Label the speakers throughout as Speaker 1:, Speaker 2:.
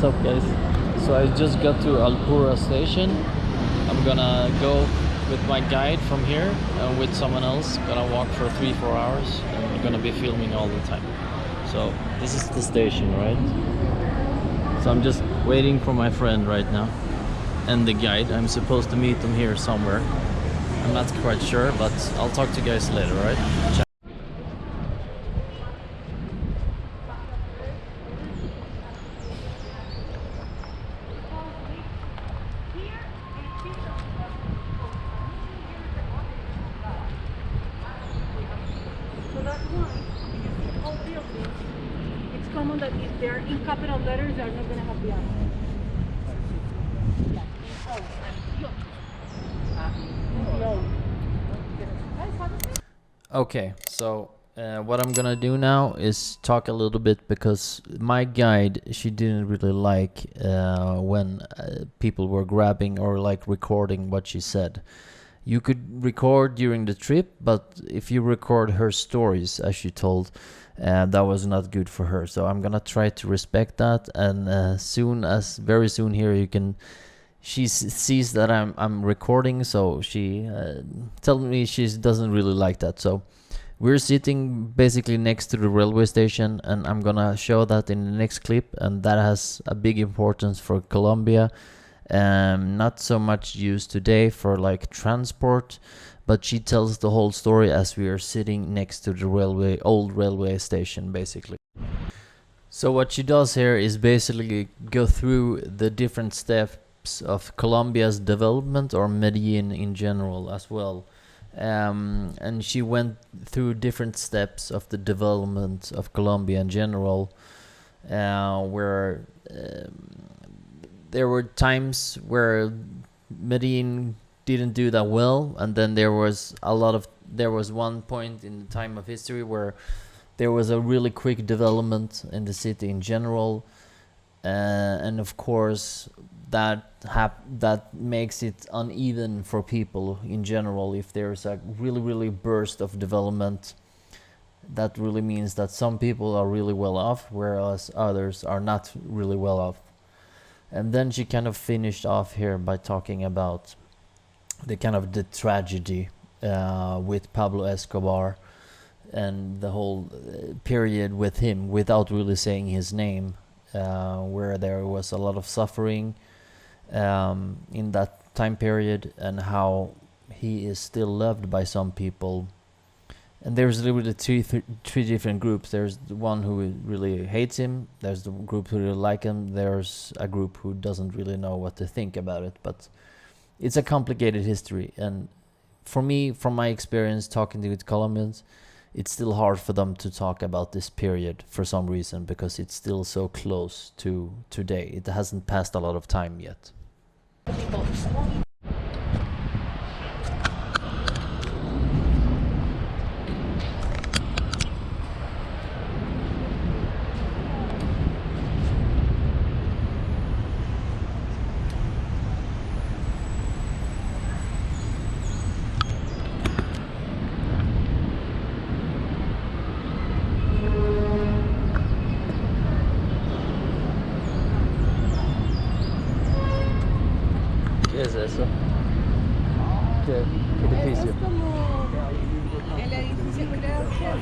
Speaker 1: What's up, guys? So I just got to Alpura station. I'm gonna go with my guide from here and with someone else. Gonna walk for 3-4 hours and we're gonna be filming all the time. So this is the station, right? So I'm just waiting for my friend right now and the guide. I'm supposed to meet him here somewhere. I'm not quite sure, but I'll talk to you guys later, right? Ciao.
Speaker 2: It's common that if they're in capital letters, they're not going to have the answer.
Speaker 1: Okay, so what I'm gonna do now is talk a little bit because my guide, she didn't really like when people were grabbing or like recording what she said. You could record during the trip, but if you record her stories as she told, that was not good for her. So I'm gonna try to respect that, and very soon here you can. She sees that I'm recording, so she tells me she doesn't really like that. So we're sitting basically next to the railway station, and I'm gonna show that in the next clip, and that has a big importance for Colombia. Not so much used today for like transport, but she tells the whole story as we are sitting next to the old railway station basically. So what she does here is basically go through the different steps of Colombia's development, or Medellin in general as well. And she went through different steps of the development of Colombia in general, where there were times where Medellin didn't do that well, and then there was one point in the time of history where there was a really quick development in the city in general, and of course that makes it uneven for people in general. If there's a really burst of development, that really means that some people are really well off, whereas others are not really well off. And then she kind of finished off here by talking about the tragedy with Pablo Escobar and the whole period with him, without really saying his name, where there was a lot of suffering in that time period, and how he is still loved by some people. And there's really three different groups. There's the one who really hates him, there's the group who really like him, there's a group who doesn't really know what to think about it. But it's a complicated history, and for me, from my experience talking to Colombians, it's still hard for them to talk about this period for some reason, because it's still so close to today. It hasn't passed a lot of time yet. ¿Qué es eso? ¿Qué edificio?
Speaker 2: Es como el edificio, creo que es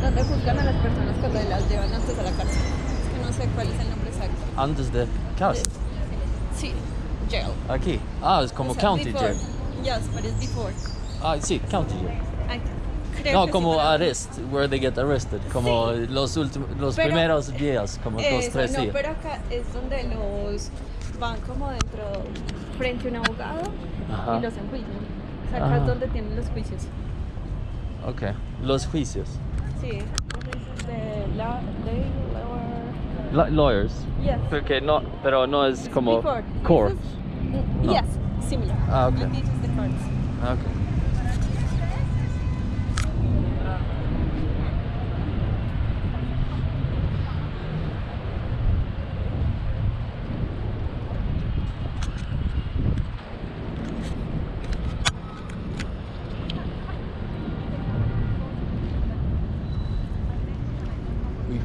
Speaker 2: donde juzgan a las personas cuando las llevan antes a la cárcel. Es que no sé cuál es el nombre exacto.
Speaker 1: Antes de cárcel.
Speaker 2: Sí, jail.
Speaker 1: Aquí. Es como
Speaker 2: O sea,
Speaker 1: county
Speaker 2: before.
Speaker 1: jail.
Speaker 2: Yes, but it's before.
Speaker 1: Sí, county jail.
Speaker 2: Ay, creo
Speaker 1: No,
Speaker 2: que
Speaker 1: como
Speaker 2: sí, pero-
Speaker 1: arrest, where they get arrested, como
Speaker 2: Sí.
Speaker 1: los
Speaker 2: Pero-
Speaker 1: primeros días, como
Speaker 2: Eso,
Speaker 1: 2-3
Speaker 2: no,
Speaker 1: días.
Speaker 2: pero acá es donde los van como dentro, frente a un abogado,
Speaker 1: Ajá.
Speaker 2: y los enjuician. O sea, acá
Speaker 1: Ajá.
Speaker 2: es donde tienen los juicios.
Speaker 1: Ok, los juicios.
Speaker 2: Sí, entonces de la
Speaker 1: Lawyers.
Speaker 2: Yes.
Speaker 1: Porque no, pero no es como
Speaker 2: Before.
Speaker 1: court.
Speaker 2: This is-
Speaker 1: No.
Speaker 2: Yes, similar.
Speaker 1: Okay.
Speaker 2: And this is the courts.
Speaker 1: Okay.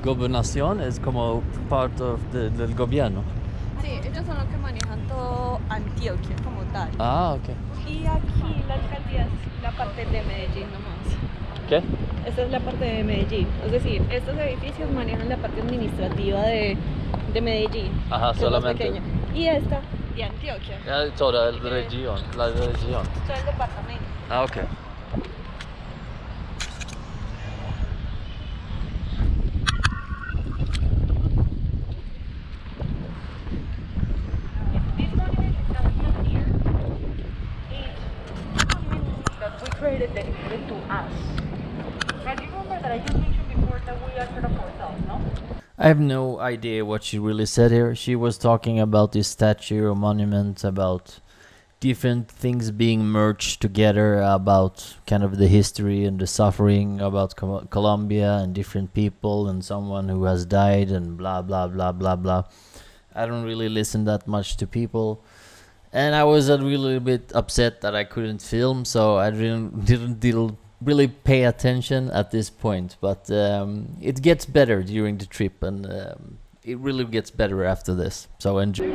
Speaker 1: gobernación es como part of del gobierno.
Speaker 2: Sí, ellos son los que manejan todo Antioquia como tal.
Speaker 1: Ah, ok.
Speaker 2: Y aquí la alcaldía es la parte de Medellín nomás.
Speaker 1: ¿Qué?
Speaker 2: Esta es la parte de Medellín. Es decir, estos edificios manejan la parte administrativa de Medellín.
Speaker 1: Ajá,
Speaker 2: que es más
Speaker 1: solamente.
Speaker 2: pequeña. Y esta de Antioquia.
Speaker 1: Toda la región, la región.
Speaker 2: Todo el departamento.
Speaker 1: Ah, ok.
Speaker 2: This monument that we have here is a monument that we created dedicated to us. And you remember that I just mentioned before that we are sort of ourselves, no?
Speaker 1: I have no idea what she really said here. She was talking about this statue or monument, about different things being merged together, about kind of the history and the suffering about Colombia and different people and someone who has died and blah blah blah blah blah. I don't really listen that much to people, and I was a really bit upset that I couldn't film, so I didn't really pay attention at this point. But it gets better during the trip, and it really gets better after this. So enjoy.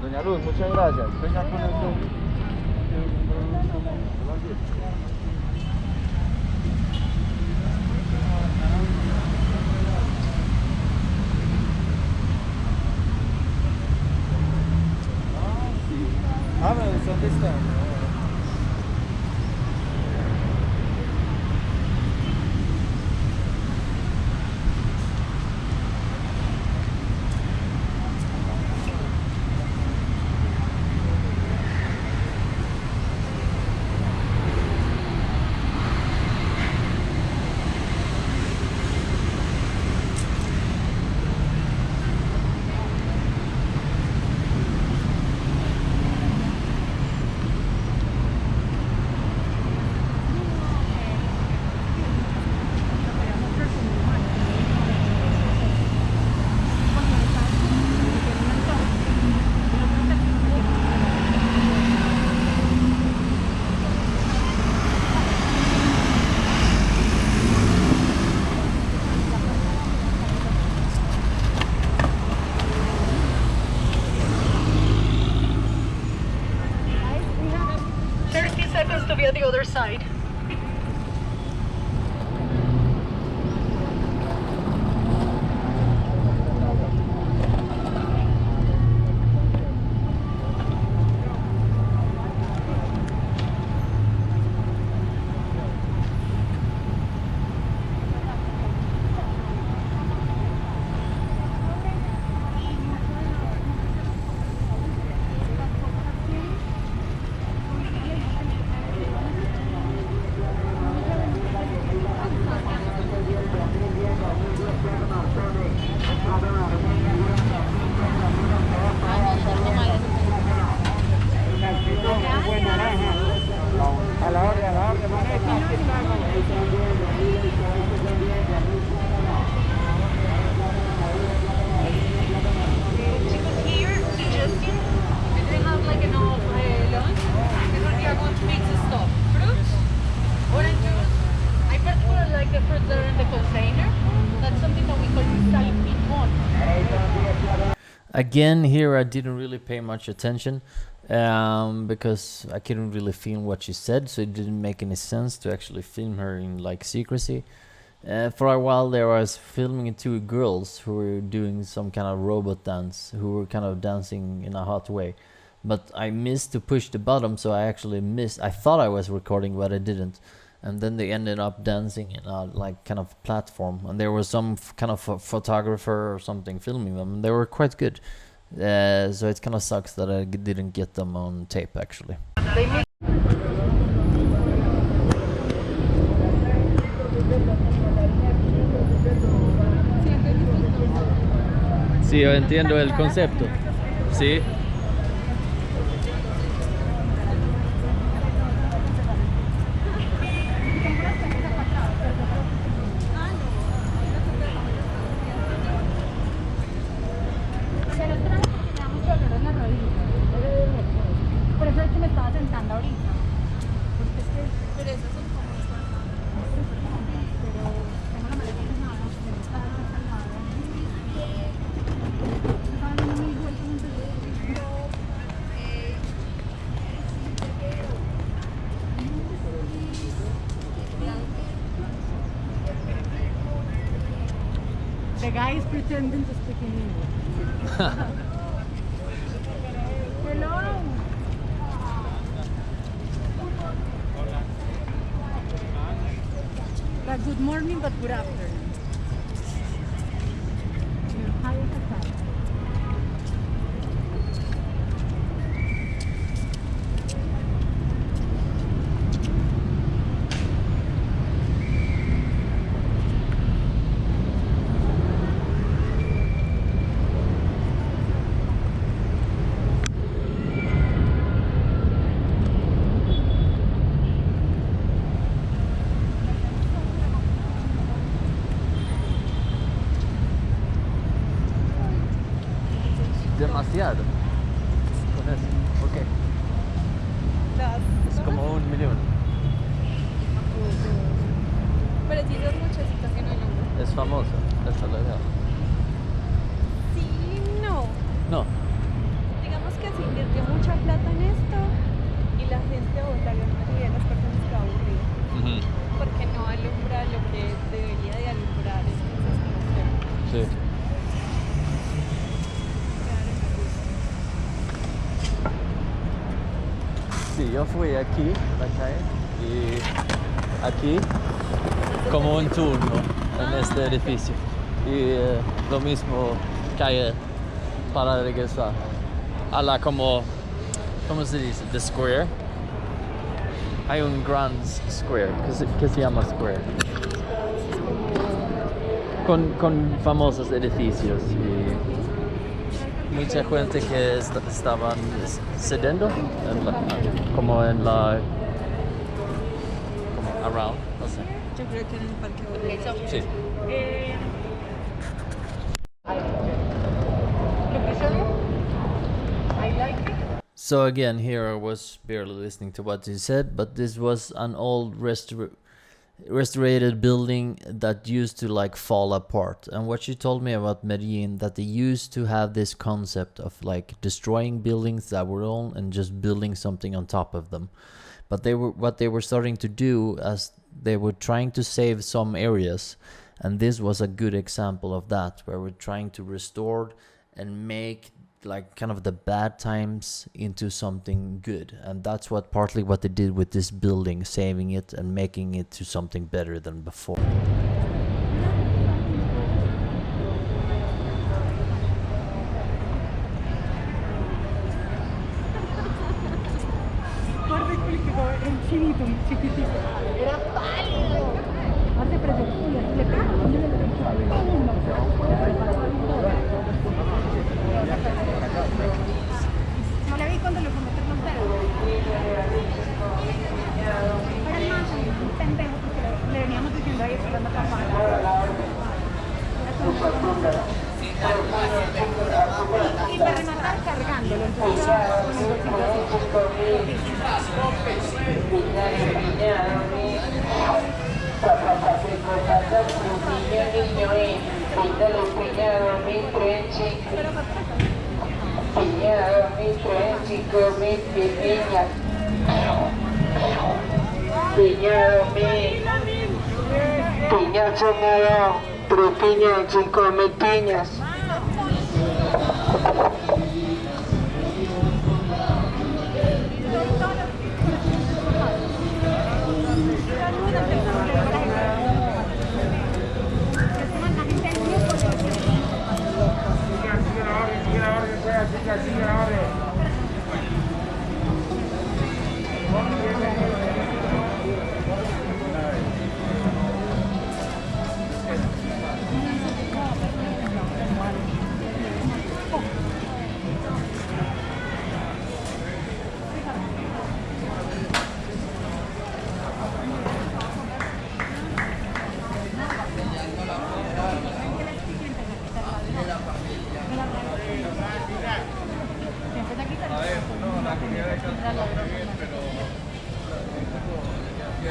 Speaker 3: Doña Luz, muchas gracias. Venga con el Ah, pero ¿dónde está?
Speaker 2: To be on the other side.
Speaker 1: Again, here I didn't really pay much attention because I couldn't really film what she said, so it didn't make any sense to actually film her in like secrecy. For a while there, I was filming two girls who were doing some kind of robot dance, who were kind of dancing in a hot way. But I missed to push the button, so I actually missed. I thought I was recording, but I didn't. And then they ended up dancing in a like kind of platform, and there was some kind of photographer or something filming them, and they were quite good. So it kind of sucks that I didn't get them on tape actually. Sí, yo entiendo el concepto. Sí.
Speaker 2: Pero esto era porque me da mucho dolor en la rodilla. Por eso es que me estaba sentando ahorita. Porque es que... Pero esas son como estas. Pero tengo la maleta pesada, me está cansada. Estaba dando mil vueltas antes de ir. The guy is pretending to speak in English. Hello. Like good morning, but good afternoon. Hi, Sakura.
Speaker 1: Demasiado. Con eso. Ok. Es como 1 millón.
Speaker 4: Pero sí, dos muchachitas que no hay nombre.
Speaker 1: Es famoso. Eso es lo ideal.
Speaker 4: Sí, no.
Speaker 1: No.
Speaker 4: Digamos que se invirtió mucha plata en esto y la gente, o la gran mayoría de las personas está aburrida. Porque no alumbra lo que debería de alumbrar. Entonces, como que...
Speaker 1: Sí. Sí, yo fui aquí, la calle, y aquí como un turno en este edificio. Y lo mismo calle para regresar a la como, ¿cómo se dice? The Square. Hay un gran square, que se llama Square. Con famosos edificios y mucha gente que estaban cediendo como around, no sé.
Speaker 4: Yo creo que en el parque Bolívar.
Speaker 1: Sí. So again, here I was barely listening to what he said, but this was an old restorated building that used to like fall apart. And what she told me about Medellin, that they used to have this concept of like destroying buildings that were old and just building something on top of them. But what they were starting to do, as they were trying to save some areas, and this was a good example of that, where we're trying to restore and make like kind of the bad times into something good. And that's partly what they did with this building, saving it and making it to something better than before.
Speaker 2: Chinito, chiquitito. Era pálido. Hace presión. Le pega. No le vi cuando le fue a meter los dedos. Era el más un pendejo porque le veníamos diciendo ahí esperando campana. Y para rematar cargándolo.
Speaker 5: Piña sonado, 3 piñas, 5.000 piñas.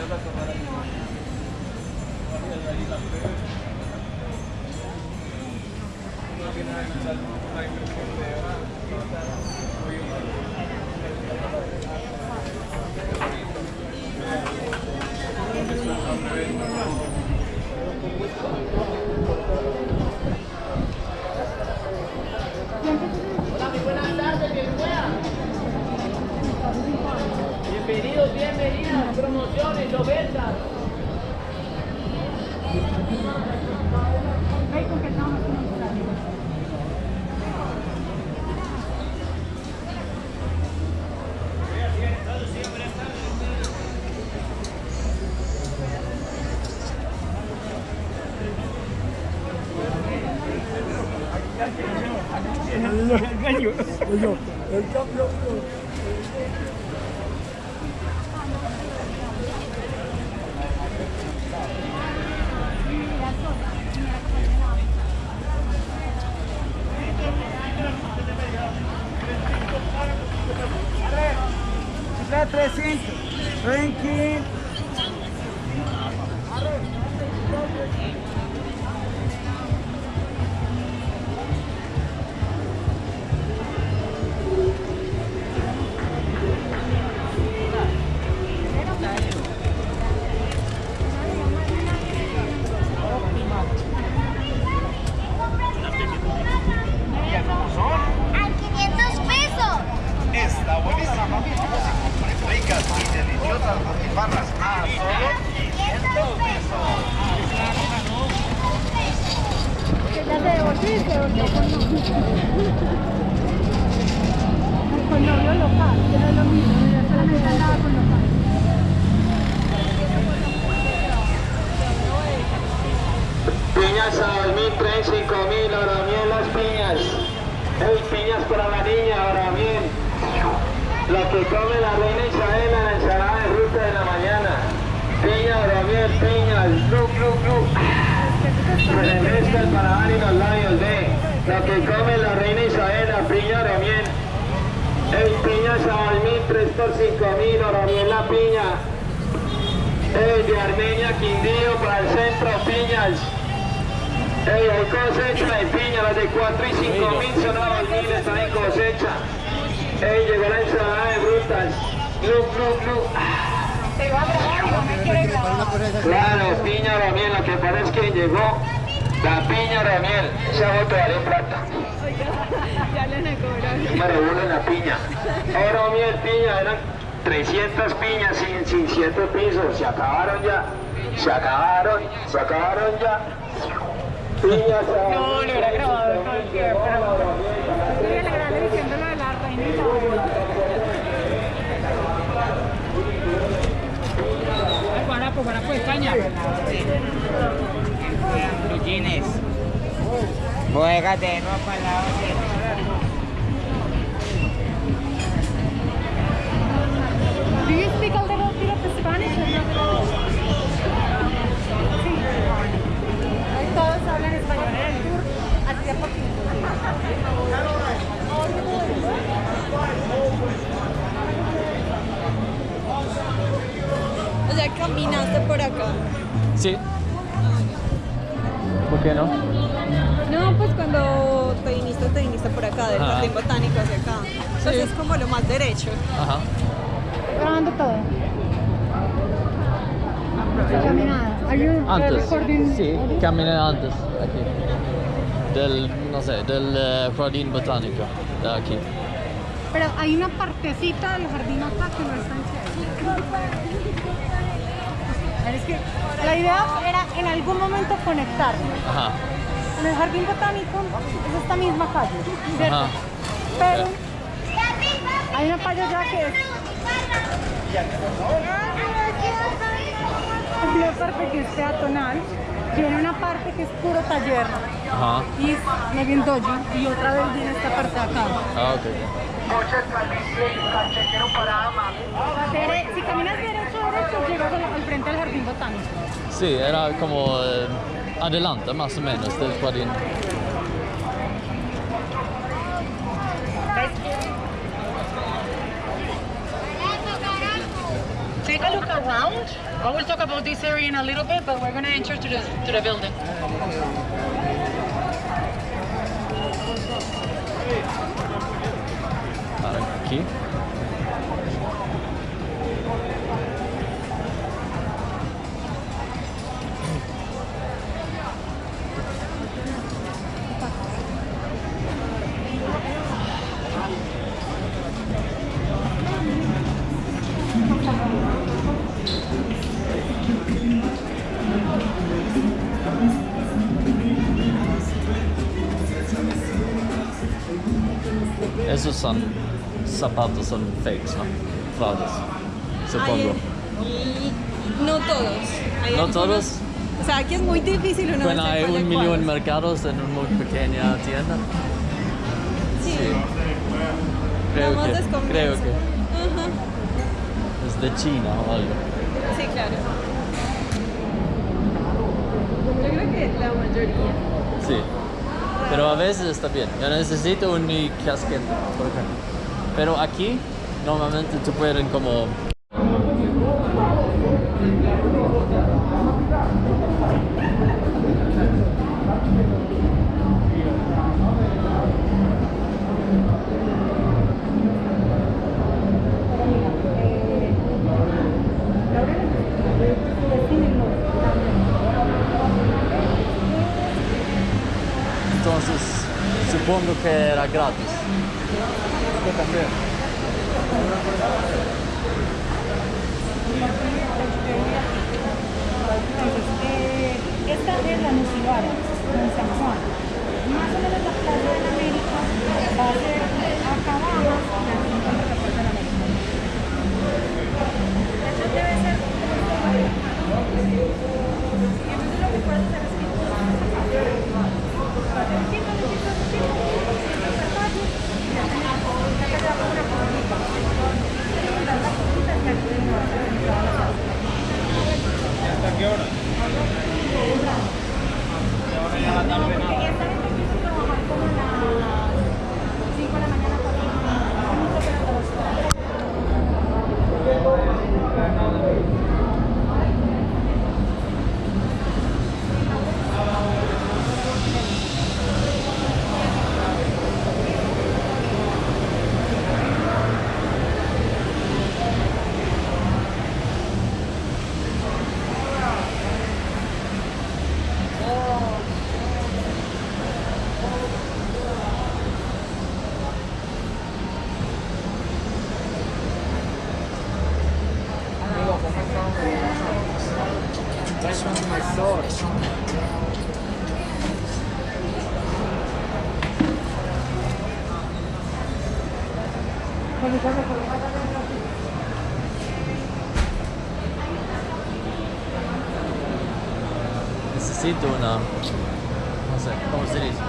Speaker 6: Hola, muy buenas tardes, bienvenidos, bienvenidas, promociones, ofertas.
Speaker 2: Ay, con que estamos con un plan.
Speaker 5: Chifla 300. Ranking.
Speaker 7: ¡A 500 pesos!
Speaker 8: Está buenísima, mami. Ricas y deliciosas botifarras a solo 500 pesos.
Speaker 2: Que ya se devolvió y se volvió con novio local, que no es lo mismo, ya solamente andaba con local.
Speaker 5: Piñas a 2.000, 5.000, ahora bien las piñas. Hey, piñas para la niña, ahora bien. Lo que come la reina Isabel, la ensalada de fruta de la mañana. Piña, ahora bien, piñas, glu, glu, glu. Refresca el paladar y los labios de. Lo que come la reina Isabel, la piña, ahora bien. Hey, piñas a 2.000, 3 por 5.000, ahora bien la piña. Hey, de Armenia, Quindío, para el centro, piñas. Hey, hay cosecha de piña, las de 4 y 5.000 son a 2.000, están en cosecha. Hey, llegó la ensalada de frutas. Glu, glu, glu.
Speaker 2: Te iba a grabar y no me quiere grabar.
Speaker 5: Claro, piña Ramiel, lo que pasa es que llegó la piña Ramiel. Esa foto vale plata.
Speaker 4: Ya le cobraron.
Speaker 5: Yo me revuelvo en la piña. Oro miel, piña, eran 300 piñas sin 7 pisos. Se acabaron ya. Se acabaron ya. Piñas.
Speaker 2: No, lo hubiera grabado todo el tiempo. Estoy alegrarle diciendo lo de la reina Isabel.
Speaker 6: Guarapo, España.
Speaker 3: Los jeans. Bodega de nuevo para la
Speaker 2: Do you speak a little bit of Spanish or not? Sí. Hoy todos hablan español en el tour, así a poquito.
Speaker 4: O sea, caminaste por acá.
Speaker 1: Sí. ¿Por qué no?
Speaker 4: No, pues cuando te viniste por acá, del
Speaker 1: Ajá.
Speaker 4: jardín botánico hacia acá. Pues
Speaker 1: Sí.
Speaker 4: es como lo más derecho.
Speaker 1: Ajá.
Speaker 2: Grabando todo. La caminada. Are you
Speaker 1: Antes.
Speaker 2: recording?
Speaker 1: Sí, caminé antes. Aquí. No sé, del jardín botánico. De aquí.
Speaker 2: Pero hay una partecita del jardín acá que no es tan chévere. Es que la idea era en algún momento conectarnos.
Speaker 1: Ajá.
Speaker 2: En el jardín botánico es esta misma calle, ¿cierto?
Speaker 1: Ajá.
Speaker 2: Pero hay una calle ya que es una parte que es peatonal, tiene una parte que es puro taller
Speaker 1: Ajá.
Speaker 2: y es medio en doji, y otra vez viene esta parte de acá.
Speaker 1: Ah, ok.
Speaker 2: Si caminas derecho, llegas al frente del jardín botánico.
Speaker 1: Sí, era como adelante más o menos del jardín.
Speaker 2: Take a look around. I will talk about this area in a little bit, but we're gonna enter to the building.
Speaker 1: Aquí. Esos son zapatos, son fakes, ¿no? Fraudes, supongo.
Speaker 4: No todos. Hay
Speaker 1: ¿No
Speaker 4: algunos-
Speaker 1: todos?
Speaker 4: O sea, aquí es muy difícil uno
Speaker 1: Bueno,
Speaker 4: saber
Speaker 1: hay
Speaker 4: cuál es
Speaker 1: 1 millón
Speaker 4: cuál.
Speaker 1: de mercados en una muy pequeña tienda.
Speaker 4: Sí.
Speaker 1: Creo
Speaker 4: Vamos
Speaker 1: que,
Speaker 4: desconfianza.
Speaker 1: creo que
Speaker 4: Ajá.
Speaker 1: es de China o algo.
Speaker 4: Sí, claro. Yo creo que la mayoría.
Speaker 1: Sí. Pero a veces está bien. Yo necesito un mi casquete, por ejemplo. Pero aquí, normalmente tú puedes como... Entonces, supongo que era gratis.
Speaker 3: Esto también.
Speaker 2: Entonces, esta es la Nucibara, en San Juan. Más o menos la Plaza de la América va a ser acá abajo, y aquí encuentra la Plaza de la América. Eso debe ser y entonces lo que puedes hacer es que
Speaker 3: ¿Hasta qué hora?
Speaker 1: Necesito una... no sé, ¿cómo se dice?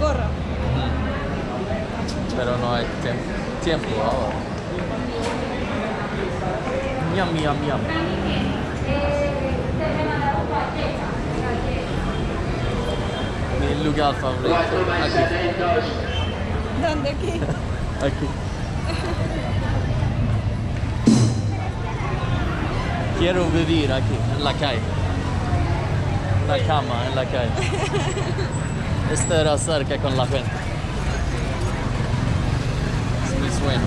Speaker 4: Gorra.
Speaker 1: Pero no hay tiempo ahora. Miam, miam, miam. Mi lugar favorito.
Speaker 5: 4
Speaker 1: Aquí.
Speaker 5: manzanitos.
Speaker 4: ¿Dónde aquí?
Speaker 1: Aquí. Quiero vivir aquí, en la calle. Una cama en la calle. Estar cerca con la gente. Es mi sueño.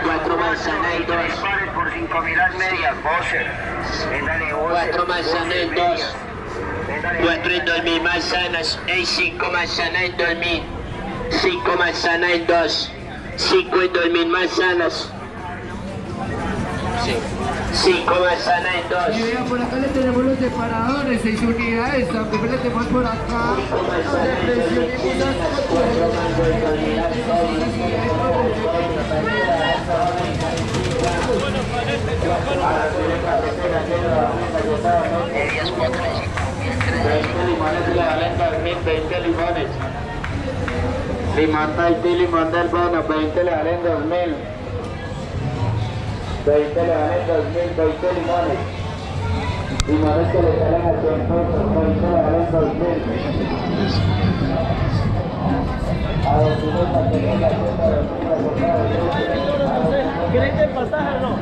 Speaker 5: Cuatro manzanas y dos.
Speaker 8: Por 5.000 al medias, Bosser. Véndale, Bosser.
Speaker 5: 4 manzanas y 2. 4 y 2.000 manzanas. 5 manzanas y 2.000. 5 manzanas y 2. 5 y 2.000 manzanas. 5 manzanas y 2.
Speaker 7: Y vean, por acá le tenemos los separadores, 6 unidades, también le tenemos por acá.
Speaker 8: Medias 4 y 5.
Speaker 5: 20 limones le valen 2000, 20 limones. Limón Tahití, limón del bono, 20 le valen 2000. 20 le valen 2000, 20 limones. Limones que le salen a 100 pesos, 20 le valen 2000. A 2000 la tienen la tienda,
Speaker 6: ¿Quieres el pasaje o no?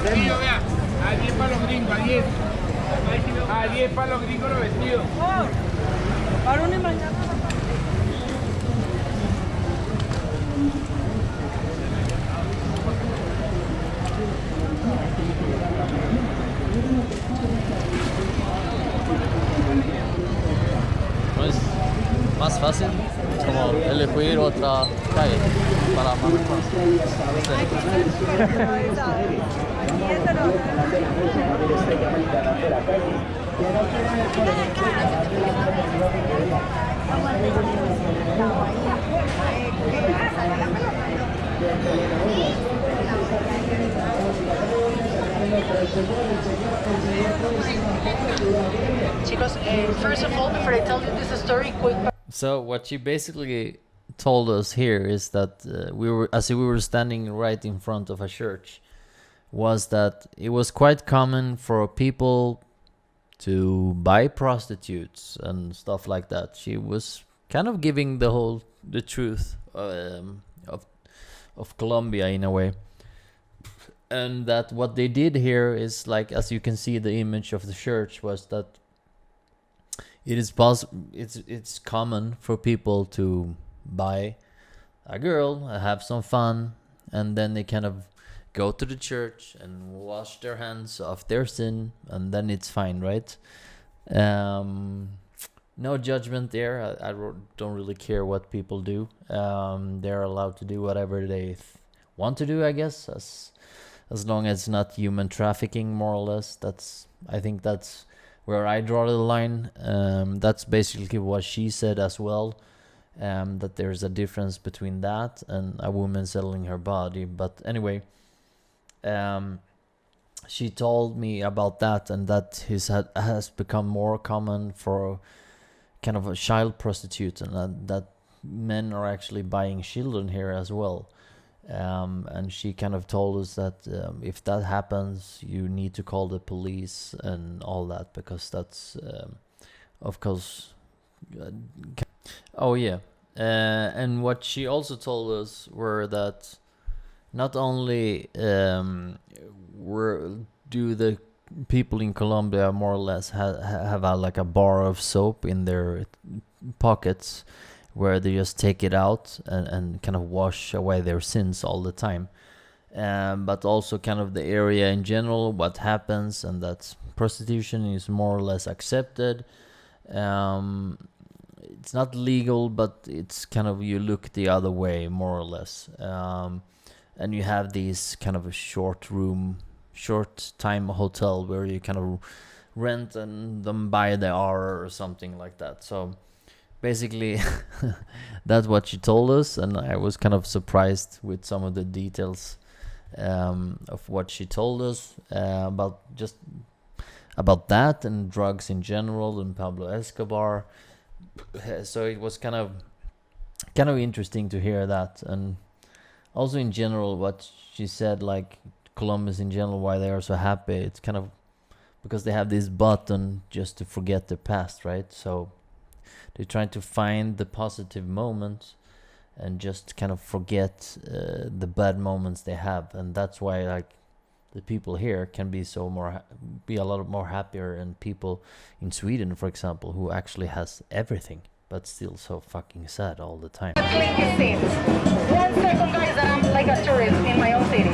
Speaker 6: Vestido, vea. A 10 para los gringos, a 10. A 10 para los gringos los vestidos.
Speaker 2: Para una mañana.
Speaker 1: No es más fácil como elegir otra calle para más.
Speaker 9: Chicos, first of all, before I tell you this story, quick.
Speaker 1: So what she basically told us here is that we were standing right in front of a church, was that it was quite common for people to buy prostitutes and stuff like that. She was kind of giving the truth of Colombia in a way, and that what they did here is, like, as you can see, the image of the church was that it's common for people to buy a girl, have some fun, and then they kind of go to the church and wash their hands of their sin, and then it's fine, right? No judgment there. I don't really care what people do. They're allowed to do whatever they want to do, I guess, as long as it's not human trafficking, more or less. I think that's where I draw the line. That's basically what she said as well. That there's a difference between that and a woman selling her body. But anyway, she told me about that, and that has become more common for kind of a child prostitute, and that men are actually buying children here as well. And she kind of told us that if that happens, you need to call the police and all that, because that's, of course. Oh yeah, and what she also told us were that not only do the people in Colombia more or less have like a bar of soap in their pockets, where they just take it out and kind of wash away their sins all the time, but also kind of the area in general, what happens, and that prostitution is more or less accepted, It's not legal, but it's kind of, you look the other way more or less. And you have these kind of a short time hotel where you kind of rent and them by the hour or something like that. So basically, that's what she told us, and I was kind of surprised with some of the details of what she told us about that and drugs in general and Pablo Escobar. So it was kind of interesting to hear that, and also in general what she said, like Columbus in general, why they are so happy. It's kind of because they have this button just to forget the past, right? So they're trying to find the positive moments and just kind of forget the bad moments they have, and that's why like the people here can be be a lot more happier than people in Sweden, for example, who actually has everything but still so fucking sad all the time.
Speaker 9: 1 second, guys, that I'm like a tourist in my own city.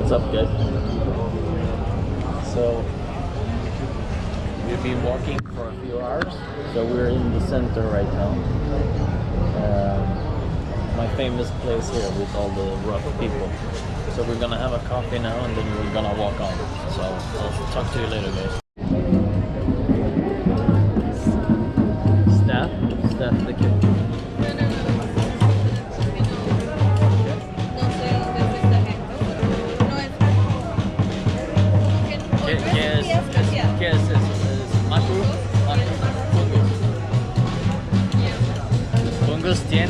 Speaker 1: What's up, guys? So we've been walking for a few hours, so we're in the center right now. My famous place here with all the rough people. So we're gonna have a coffee now and then we're gonna walk on. So I'll talk to you later, guys. Staff the kid.
Speaker 4: No sé dónde es esta gente. No es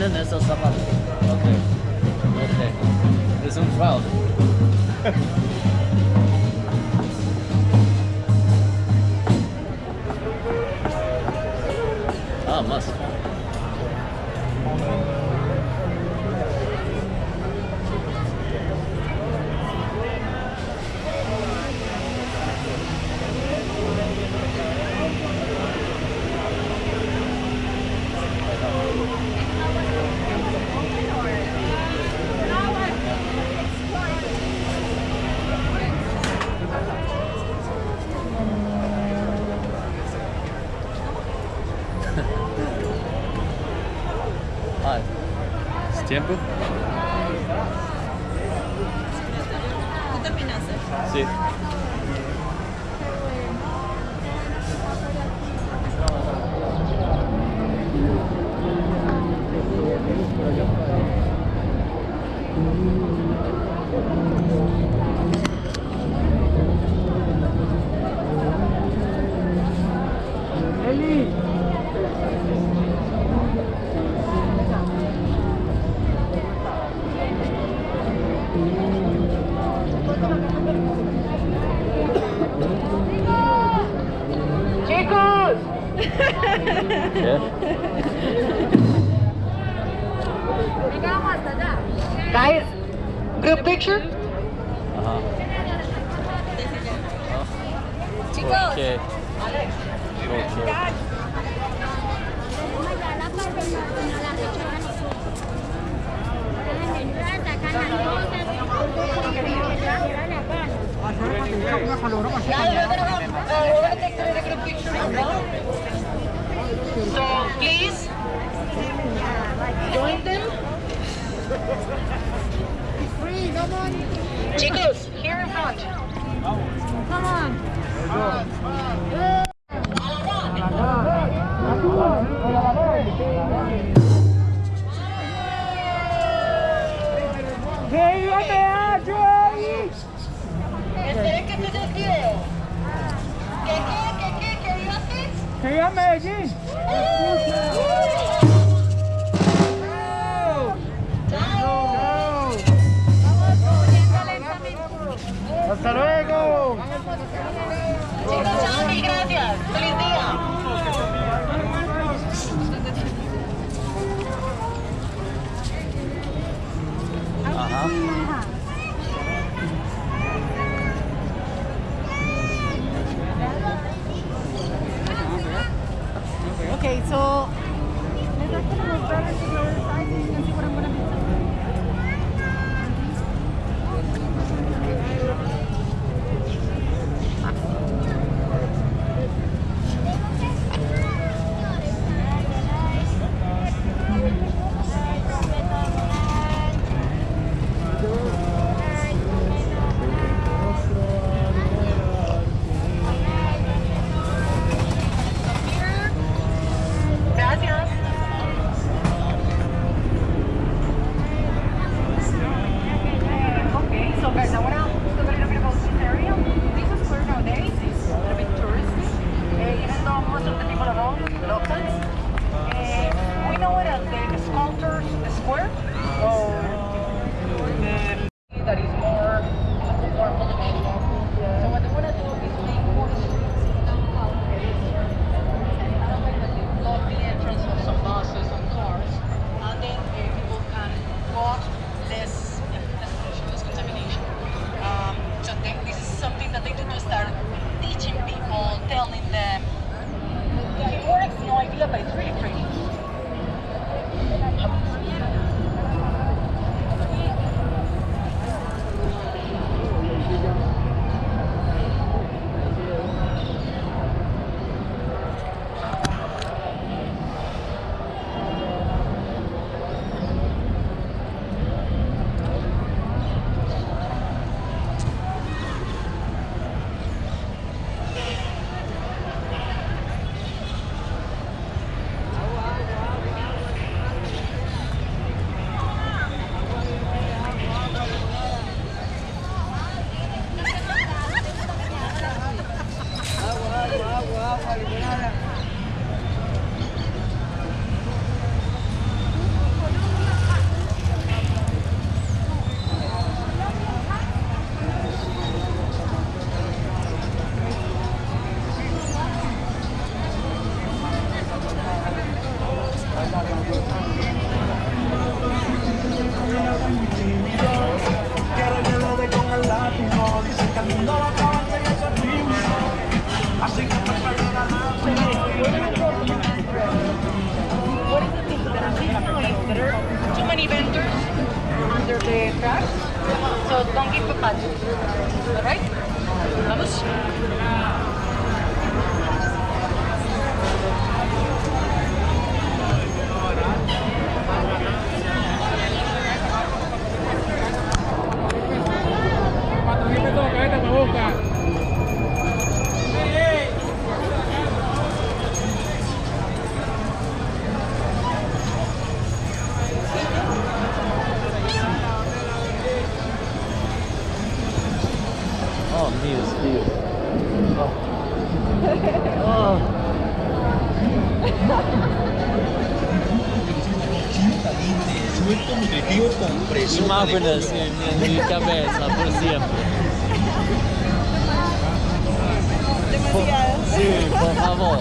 Speaker 1: tienen esos zapatos. Ok. Es un fraude. Ah, más. Ah, ¿es tiempo?
Speaker 4: ¿Tú terminaste?
Speaker 1: Sí.
Speaker 9: Chicos!
Speaker 1: ¿Qué?
Speaker 9: Guys, group picture?
Speaker 1: Ajá.
Speaker 4: Chicos.
Speaker 1: Okay. Okay.
Speaker 9: So, please, join them. Chicos, here in front.
Speaker 2: Come on.
Speaker 9: Esperen que este es el video. ¿Qué dices?
Speaker 6: ¡Que viva Medellin! ¡Hasta luego!
Speaker 9: Chicos, chao, mil gracias. ¡Feliz día!
Speaker 1: Ajá.
Speaker 2: Okay, so let's actually move better to the other side so you can see what I'm gonna be doing.
Speaker 9: empapado. Alright? Vamos.
Speaker 1: Oh, Dios.
Speaker 8: Es muy competitivo con presión.
Speaker 1: Imágenes en mi cabeza por siempre.
Speaker 4: Demasiado.
Speaker 1: Sí, por favor.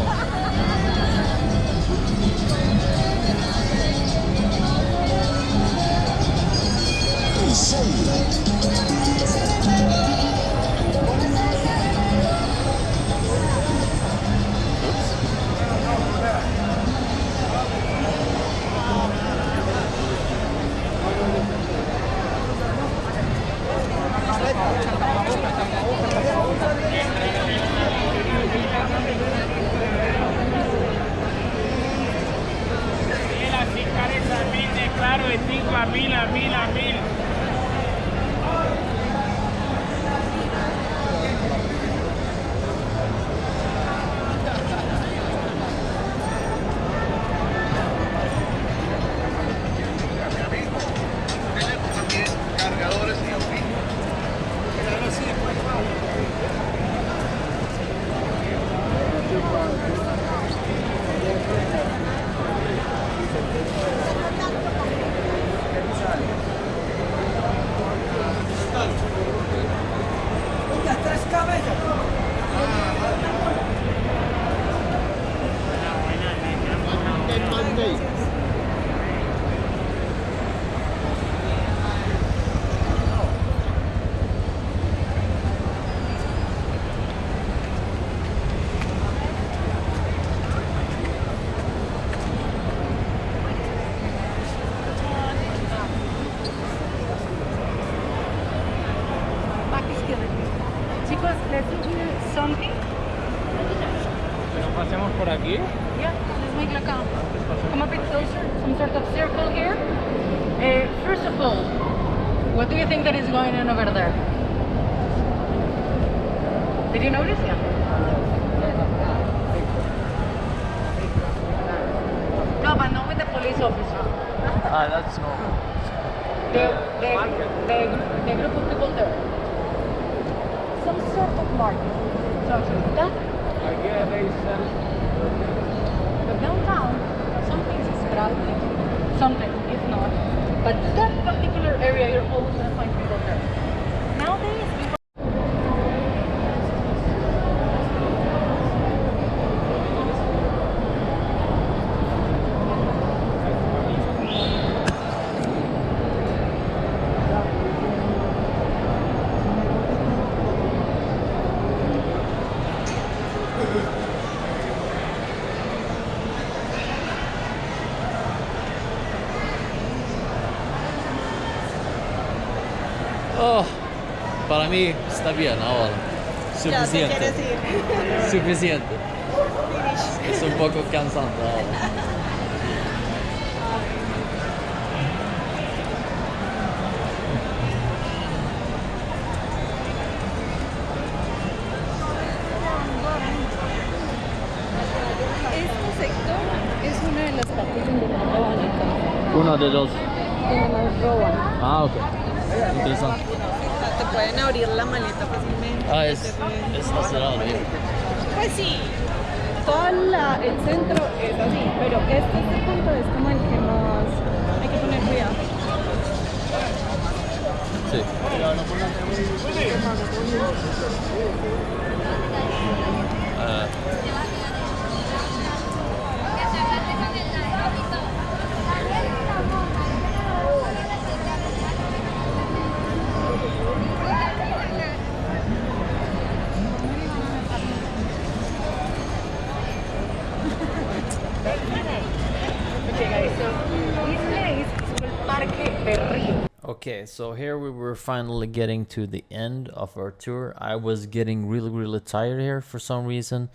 Speaker 6: Claro, de 5 a 1000, a 1000, a 1000.
Speaker 8: Tenemos también cargadores y audífonos.
Speaker 9: Chicos, let's do something.
Speaker 6: Pero pasemos por aquí.
Speaker 9: Yeah, let's make like a come a bit closer, some sort of circle here. First of all, what do you think that is going on over there? Did you notice? Yeah. No, but not with the police officer.
Speaker 1: That's normal.
Speaker 9: The group of people there. Some sort of market. So that the downtown, some things is crowded, something if not. But that particular area, you're always gonna find people there. Nowadays, people.
Speaker 1: Oh, para mí está bien ahora.
Speaker 4: Ya te
Speaker 1: Suficiente.
Speaker 4: quieres ir.
Speaker 1: Suficiente. Es un poco cansante ahora.
Speaker 4: Este sector es una de las partes donde más roban el carro.
Speaker 1: Uno de los.
Speaker 4: Donde más roban.
Speaker 1: Ah, ok. Interesante.
Speaker 4: Te pueden abrir la maleta fácilmente.
Speaker 1: Está cerrado bien.
Speaker 4: Pues sí, todo el centro es así, pero este punto es como el que más hay que poner cuidado.
Speaker 1: Sí.
Speaker 9: Okay, guys, so this place is called Parque Berrío.
Speaker 1: Okay, so here we were finally getting to the end of our tour. I was getting really tired here for some reason.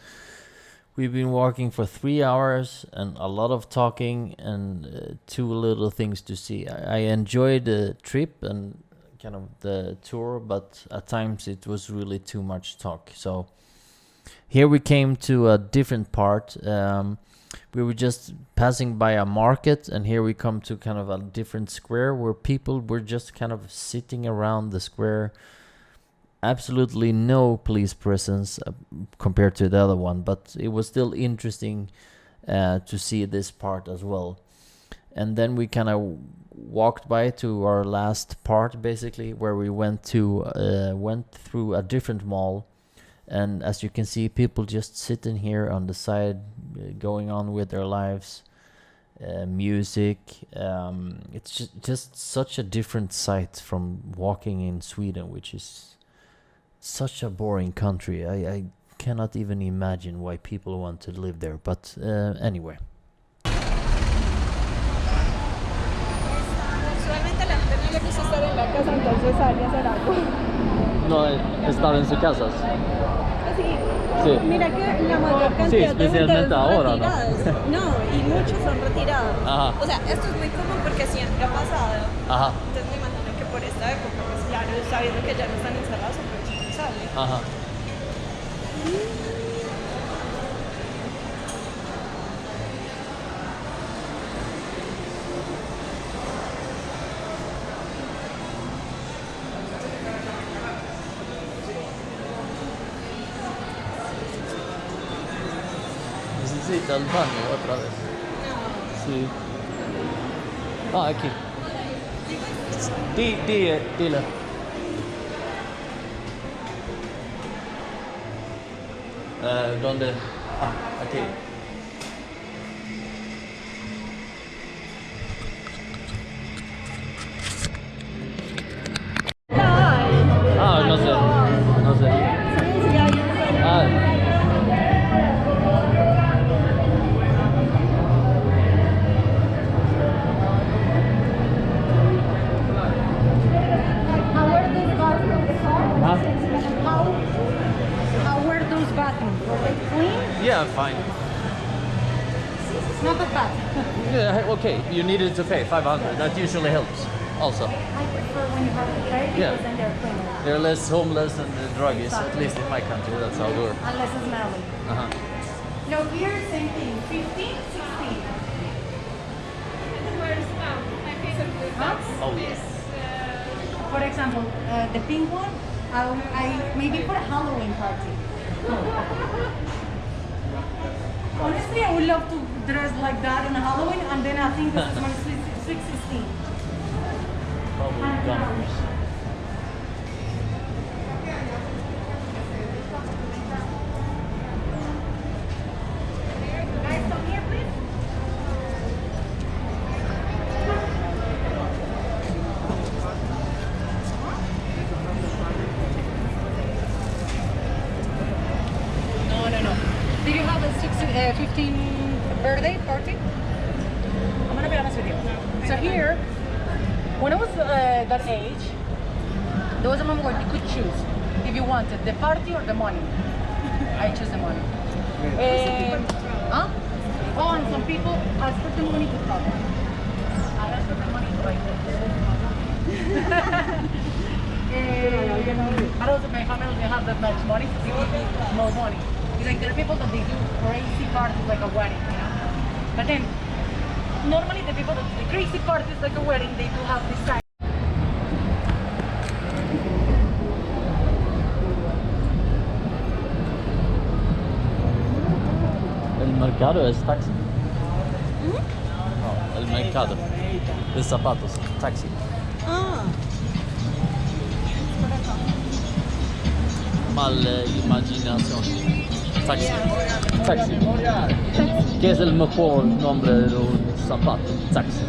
Speaker 1: We've been walking for 3 hours and a lot of talking and too little things to see. I enjoyed the trip and kind of the tour, but at times it was really too much talk. So here we came to a different part. We were just passing by a market, and here we come to kind of a different square where people were just kind of sitting around the square. Absolutely no police presence compared to the other one, but it was still interesting to see this part as well. And then we kind of walked by to our last part, basically, where we went through a different mall. And as you can see, people just sitting here on the side, going on with their lives, music. It's just such a different sight from walking in Sweden, which is such a boring country. I cannot even imagine why people want to live there. But anyway.
Speaker 4: Usualmente a la gente no le gusta estar en la casa, entonces sale a hacer algo.
Speaker 1: No, estar en sus casas.
Speaker 4: Sí. Mira que la mayor cantidad de
Speaker 1: especialmente
Speaker 4: gente
Speaker 1: ahora, ¿no?
Speaker 4: retirados. No, y muchos son retirados.
Speaker 1: Ajá.
Speaker 4: O sea, esto es muy común porque siempre ha pasado.
Speaker 1: Ajá.
Speaker 4: Entonces me imagino que por esta época, pues claro, sabiendo que ya no están encerrados, aprovechan y salen.
Speaker 1: Ajá. Necesita el baño otra vez. Sí. Ah, aquí. Dile. ¿Dónde? Ah, aquí. Ah, no sé. No sé. Ah.
Speaker 2: How were those bathrooms? Were they clean?
Speaker 1: Yeah, fine.
Speaker 2: Not that bad.
Speaker 1: Yeah, okay. You needed to pay 500. That usually helps. Also,
Speaker 2: I prefer when you have to pay because
Speaker 1: Yeah.
Speaker 2: then they're cleaner.
Speaker 1: they're less homeless and druggies. At least in my country, that's how it works.
Speaker 2: Unless it's smelly.
Speaker 1: Uh-huh.
Speaker 2: No, here, same thing. 15, 16. Huh?
Speaker 1: Oh yes.
Speaker 2: For example, the pink one, I maybe for a Halloween party. Honestly, I would love to dress like that on a Halloween, and then I think this is my 616.
Speaker 1: Probably gunners.
Speaker 2: Guys, come here, please. No. Did you have a 15th birthday party? I'm gonna be honest with you. So here, when I was that age, there was a moment where you could choose if you wanted the party or the money. I choose the money. Huh? Oh, and some people ask for the money to talk. I ask for the money to like but also my family doesn't have that much money, so they give me more money. It's like there are people that they do crazy parties like a wedding, you know? But then, normally the people that do the crazy parties like a wedding, they do have this side.
Speaker 1: El mercado es taxi. No, el mercado de zapatos, taxi.
Speaker 4: Ah.
Speaker 1: Mal imaginación. Taxi. Taxi. ¿Qué es el mejor nombre de un zapato? Taxi.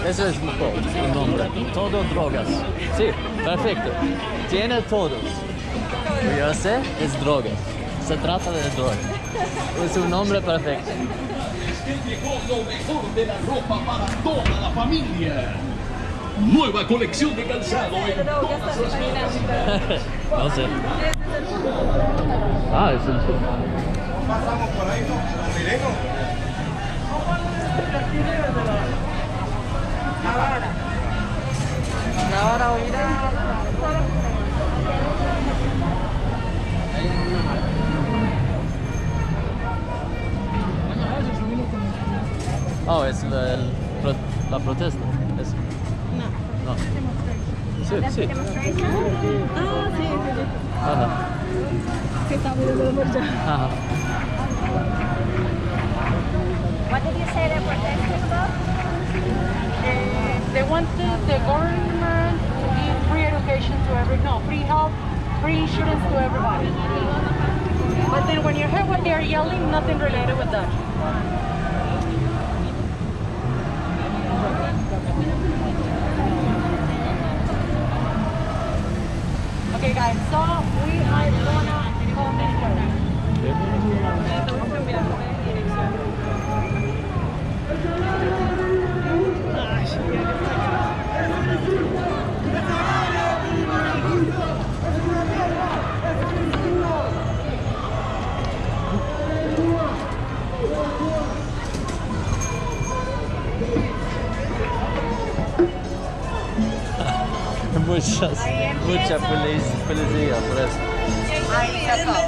Speaker 1: Eso es mejor, el nombre. Todo drogas. Sí, perfecto. Tiene todos. Yo sé, es drogas. Se trata de drogas. Es un nombre perfecto.
Speaker 10: Llegó lo mejor de la ropa para toda la familia. Nueva colección de calzado en todas las marcas.
Speaker 1: No sé. Ah, es el sur.
Speaker 8: Pasamos por ahí, ¿no? Mireno.
Speaker 2: Ahora voy a ir a...
Speaker 1: Oh, es la protesta. Es... No. Sí, sí.
Speaker 4: Ah, sí, sí.
Speaker 1: Ajá.
Speaker 4: Que está mirando la marcha.
Speaker 1: Ajá.
Speaker 2: What did you say they were protesting about?
Speaker 9: They wanted the government to give free education to free health, free insurance to everybody. But then when you hear what they're yelling, nothing related with that. Okay guys, so we are gonna come this way.
Speaker 4: Estamos cambiando de dirección.
Speaker 1: Mucha policía por eso.
Speaker 9: Ahí se acabó.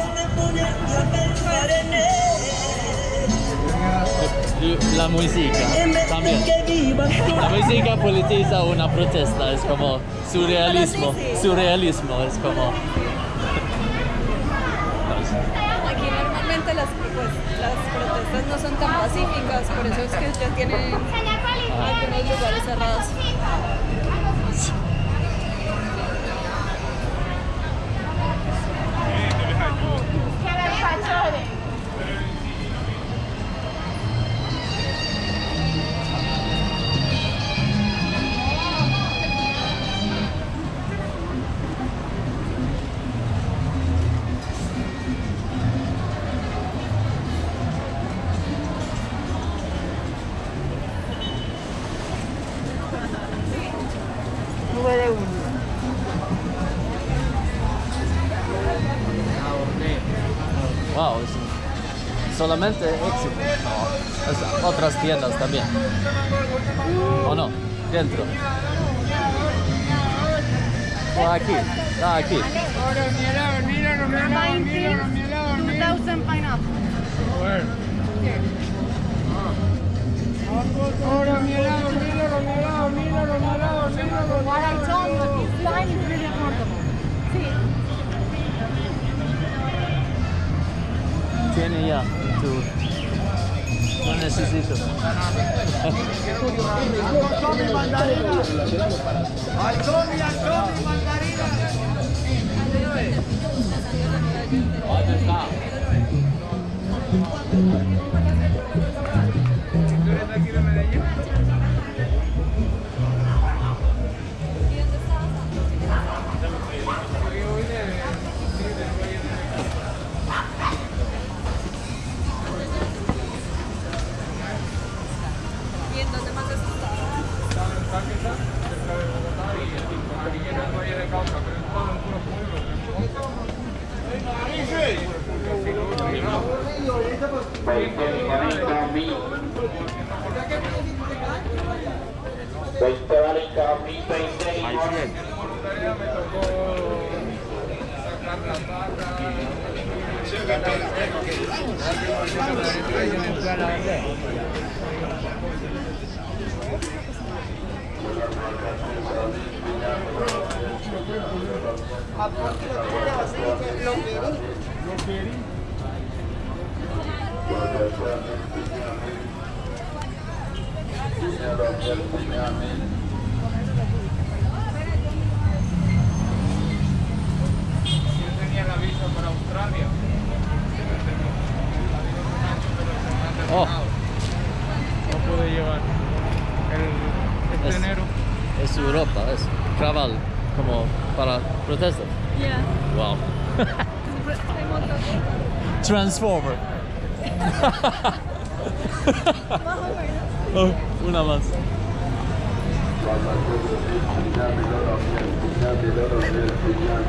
Speaker 1: Y la música también. La música politiza una protesta, es como surrealismo. Surrealismo es como.
Speaker 4: Aquí normalmente las protestas no son tan pacíficas, por eso es que ya tienen algunos lugares cerrados.
Speaker 1: Wow, es solamente éxito. No, es otras tiendas también. ¿O no? Dentro. O aquí. Ah, aquí.
Speaker 9: Buying things, 2,000 pineapple. What I told you, this line is really affordable.
Speaker 1: Tiene ya tu... No necesito. ¿Dónde está?
Speaker 6: ¿Tú eres de aquí de Medellín?
Speaker 4: ¿Y en dónde más has estado?
Speaker 6: Estaba en Caquetá, cerca de Bogotá, y aquí en el Valle de Cauca, pero en todo en puros pueblos. Me tocó sacar la pata. Yo tenía la visa para Australia.
Speaker 1: Oh,
Speaker 6: No pude llevar
Speaker 1: Es-
Speaker 6: enero.
Speaker 1: es Europa, es Craval, como para protestas.
Speaker 4: Yeah.
Speaker 1: Wow.
Speaker 4: Hay un montón de
Speaker 1: Transformer.
Speaker 4: más o menos.
Speaker 1: Oh, una más.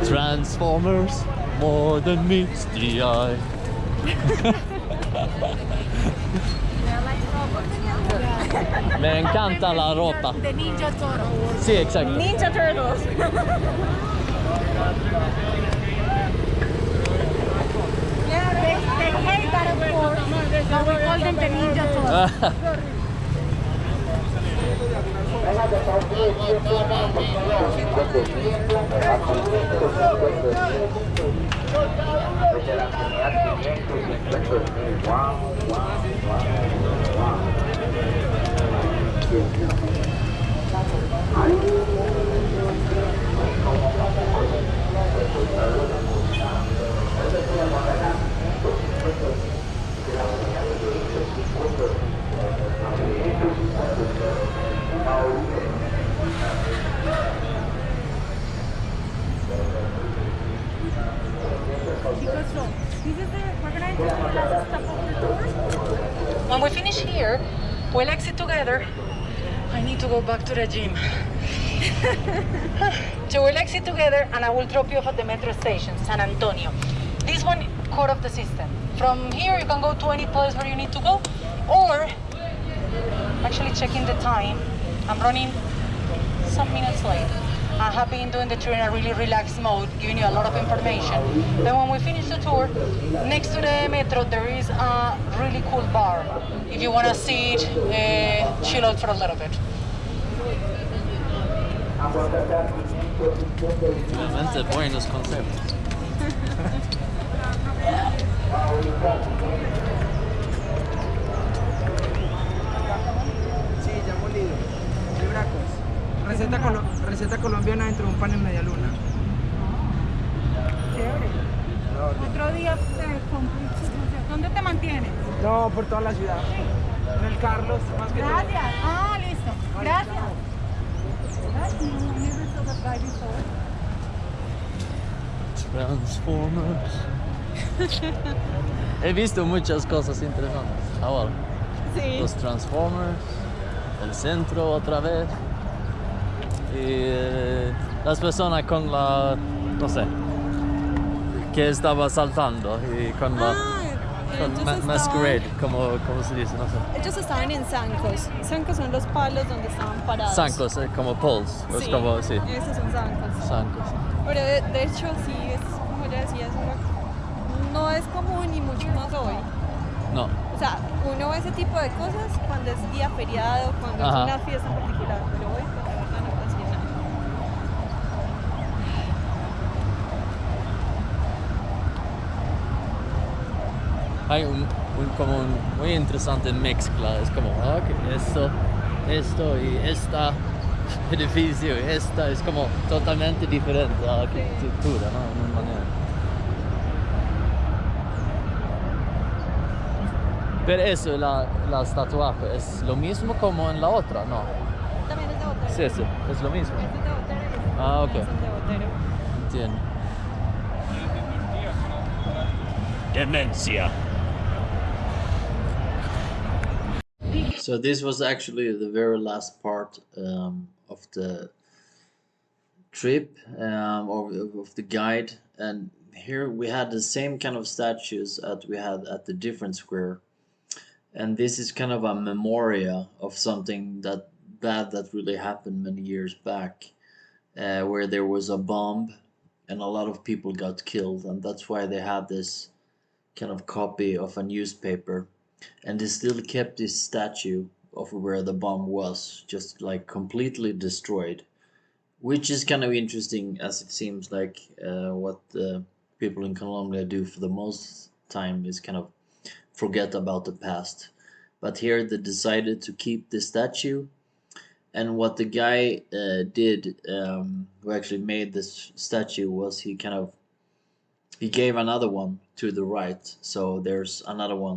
Speaker 1: Transformers, more than meets the eye. Me encanta la ropa.
Speaker 2: De Ninja Toro.
Speaker 1: Sí, exacto.
Speaker 4: Ninja Turtles.
Speaker 2: They hate that, of course, but we call them the Ninja Toro.
Speaker 9: When we finish here, we'll exit together. I need to go back to the gym. So we'll exit together and I will drop you off at the metro station, San Antonio. This one, core of the system. From here, you can go to any place where you need to go, or actually checking the time. I'm running some minutes late. I have been doing the tour in a really relaxed mode, giving you a lot of information. Then when we finish the tour, next to the metro, there is a really cool bar. If you want to sit, chill out for a little bit.
Speaker 1: Realmente buenos conceptos.
Speaker 11: Sí, ya molido. Libracos. Receta colombiana dentro de un pan en media luna.
Speaker 2: Otro día, ¿dónde te mantienes?
Speaker 11: No, por toda la ciudad. En el Carlos, más que todo.
Speaker 2: Gracias. Ah, listo. Gracias. Ay, no, I never saw that guy before.
Speaker 1: Transformers. He visto muchas cosas interesantes ahora.
Speaker 4: Sí.
Speaker 1: Los Transformers, el centro otra vez y las personas con la, no sé, que estaba saltando y con la con masquerade, como se dice, no sé.
Speaker 4: Ellos estaban en zancos. Zancos son los palos donde estaban parados.
Speaker 1: Zancos, como poles, es
Speaker 4: Sí,
Speaker 1: como, sí,
Speaker 4: esos son zancos.
Speaker 1: zancos.
Speaker 4: Pero de hecho sí, es como ya decía, no es común y mucho más hoy.
Speaker 1: No.
Speaker 4: O sea, uno ve ese tipo de cosas cuando es día feriado, cuando
Speaker 1: Ajá.
Speaker 4: es una fiesta en particular, pero hoy pues, la verdad no pasé nada.
Speaker 1: Hay como un muy interesante mezcla, es como, ok, esto y esta edificio y esta es como totalmente diferente a la arquitectura, ¿no? De una manera. Pero eso, la tatuaje, ¿es lo mismo como en la otra? No.
Speaker 4: También es de Botero.
Speaker 1: Sí, sí, es lo mismo.
Speaker 4: Es de Botero.
Speaker 1: Ah, ok.
Speaker 4: Son de Botero.
Speaker 1: Entiendo. Demencia. So this was actually the very last part of the trip, of the guide, and here we had the same kind of statues that we had at the different square, and this is kind of a memoria of something that bad that really happened many years back, where there was a bomb and a lot of people got killed, and that's why they had this kind of copy of a newspaper, and they still kept this statue of where the bomb was, just like completely destroyed, which is kind of interesting, as it seems like what the people in Colombia do for the most time is kind of forget about the past. but here they decided to keep the statue. And what the guy did, who actually made this statue, was he gave another one to the right. So there's another one